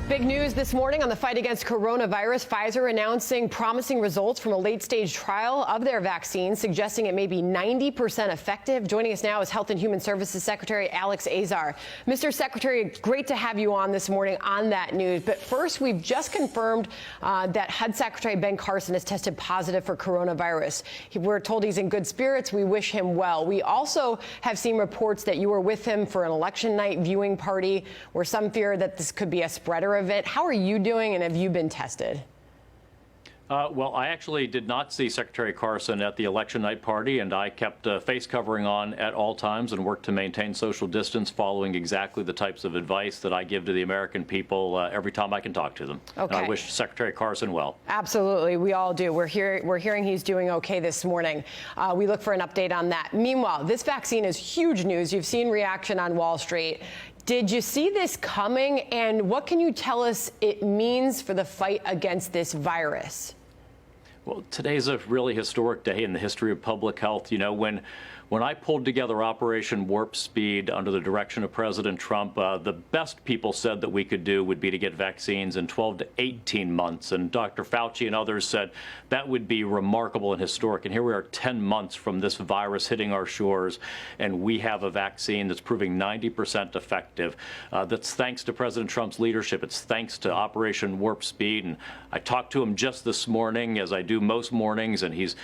Big news this morning on the fight against coronavirus. Pfizer announcing promising results from a late-stage trial of their vaccine, suggesting it may be 90% effective. Joining us now is Health and Human Services Secretary Alex Azar. Mr. Secretary, great to have you on this morning on that news. But first, we've just confirmed that HUD Secretary Ben Carson has tested positive for coronavirus. We're told he's in good spirits. We wish him well. We also have seen reports that you were with him for an election night viewing party, where some fear that this could be a spreader event. How are you doing, and have you been tested? Well, I actually did not see Secretary Carson at the election night party, and I kept face covering on at all times and worked to maintain social distance, following exactly the types of advice that I give to the American people every time I can talk to them. Okay. And I wish Secretary Carson well. Absolutely. We all do. We're hearing he's doing okay this morning. We look for an update on that. Meanwhile, this vaccine is huge news. You've seen reaction on Wall Street. Did you see this coming, and what can you tell us it means for the fight against this virus? Well, today's a really historic day in the history of public health. You know, when I pulled together Operation Warp Speed under the direction of President Trump, the best people said that we could do would be to get vaccines in 12 to 18 months. And Dr. Fauci and others said that would be remarkable and historic. And here we are 10 months from this virus hitting our shores, and we have a vaccine that's proving 90% effective. That's thanks to President Trump's leadership. It's thanks to Operation Warp Speed. And I talked to him just this morning, as I do most mornings, and he's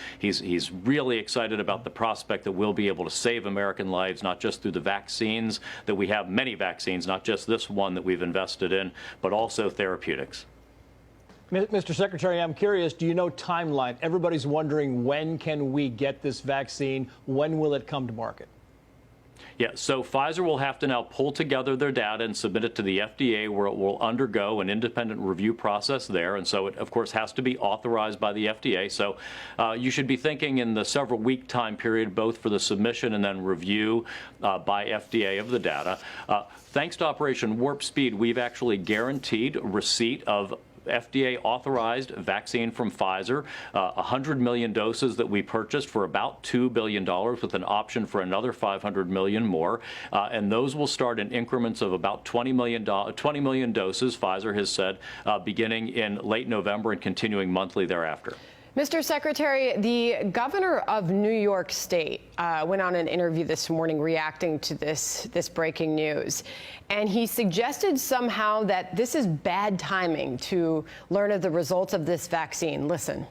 really excited about the prospect that we'll be able to save American lives, not just through the vaccines that we have, many vaccines, not just this one that we've invested in, but also therapeutics. Mr. Secretary, I'm curious, do you know timeline? Everybody's wondering, when can we get this vaccine? When will it come to market? Yeah, so Pfizer will have to now pull together their data and submit it to the FDA, where it will undergo an independent review process there. And so it, of course, has to be authorized by the FDA. So you should be thinking in the several week time period, both for the submission and then review by FDA of the data. Thanks to Operation Warp Speed, we've actually guaranteed receipt of FDA-authorized vaccine from Pfizer, 100 million doses that we purchased for about $2 billion, with an option for another 500 million more. And those will start in increments of about 20 million doses, Pfizer has said, beginning in late November and continuing monthly thereafter. Mr. Secretary, the governor of New York State went on an interview this morning reacting to this breaking news. And he suggested somehow that this is bad timing to learn of the results of this vaccine. Listen.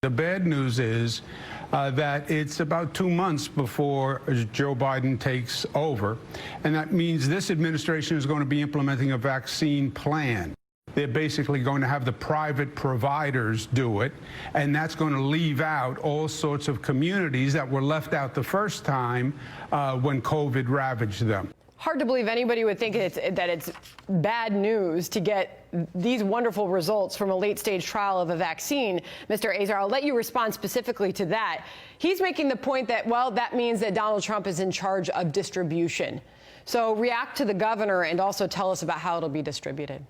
The bad news is that it's about 2 months before Joe Biden takes over. And that means this administration is going to be implementing a vaccine plan. They're basically going to have the private providers do it, and that's going to leave out all sorts of communities that were left out the first time when COVID ravaged them. Hard to believe anybody would think that it's bad news to get these wonderful results from a late-stage trial of a vaccine. Mr. Azar, I'll let you respond specifically to that. He's making the point that, well, that means that Donald Trump is in charge of distribution. So react to the governor and also tell us about how it'll be distributed.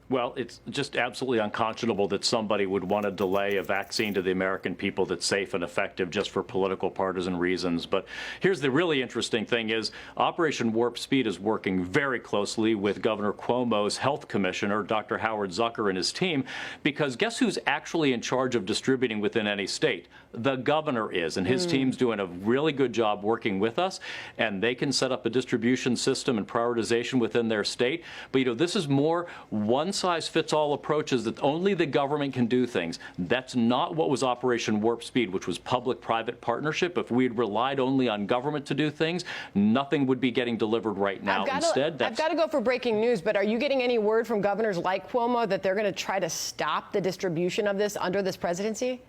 Well, it's just absolutely unconscionable that somebody would want to delay a vaccine to the American people that's safe and effective just for political partisan reasons. But here's the really interesting thing is Operation Warp Speed is working very closely with Governor Cuomo's health commissioner, Dr. Howard Zucker, and his team, because guess who's actually in charge of distributing within any state? The governor is, and his team's doing a really good job working with us, and they can set up a distribution system and prioritization within their state. But, you know, this is more one-size-fits-all approaches that only the government can do things. That's not what was Operation Warp Speed, which was public-private partnership. If we had relied only on government to do things, nothing would be getting delivered right now. Instead, I've got to go for breaking news, but are you getting any word from governors like Cuomo that they're going to try to stop the distribution of this under this presidency?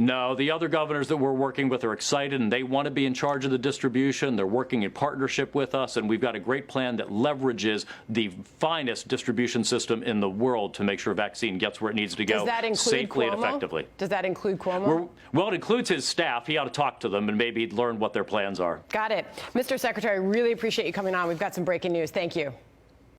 No, the other governors that we're working with are excited, and they want to be in charge of the distribution. They're working in partnership with us, and we've got a great plan that leverages the finest distribution system in the world to make sure vaccine gets where it needs to go safely and effectively. Does that include Cuomo? Well, it includes his staff. He ought to talk to them and maybe learn what their plans are. Got it. Mr. Secretary, really appreciate you coming on. We've got some breaking news. Thank you.